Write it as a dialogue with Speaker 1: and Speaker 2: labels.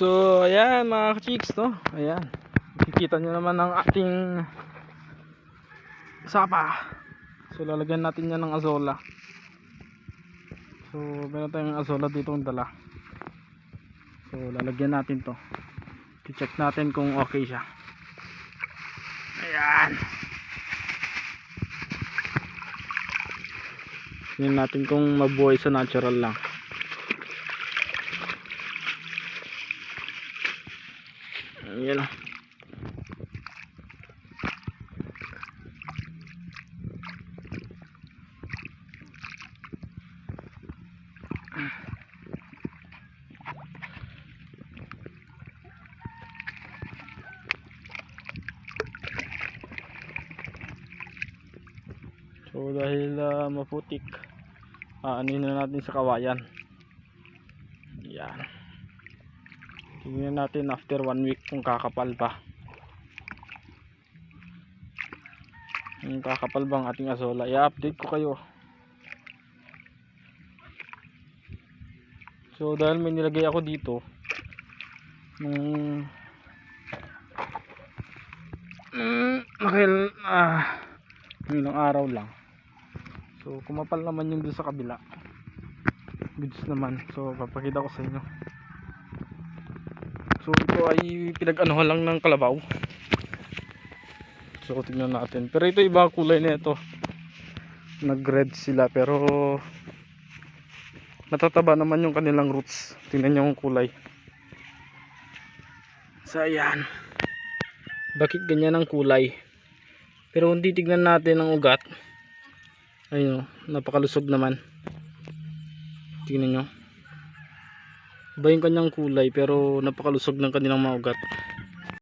Speaker 1: So ayan mga ka-chicks, no? Ayan, makikita nyo naman ang ating sapa. So lalagyan natin yan ng azola. So meron tayong azola dito ang dala. So lalagyan natin to. I-check natin kung okay siya. Ayan. Tingnan natin kung mabuhay sa natural lang. Ayan. So dahil maputik, anuhin na natin sa kawayan. Yan. Tingnan natin after 1 week kung kakapal pa. Kung kakapal bang ating azola, i-update ko kayo. So dahil may nilagay ako dito nung ilang araw lang. So kumapal naman yung doon sa kabila. Goods naman. So papakita ko sa inyo. So ito ay pinag-anuhan lang ng kalabaw. So tingnan natin. Pero ito iba kulay na ito. Nag-red sila pero natataba naman yung kanilang roots. Tingnan nyo yung kulay. So ayan. Bakit ganyan ang kulay? Pero kung titignan natin ang ugat, ayun, napakalusog naman. Tingnan nyo. Iba yung kanyang kulay pero napakalusog ng kanilang mga ugat.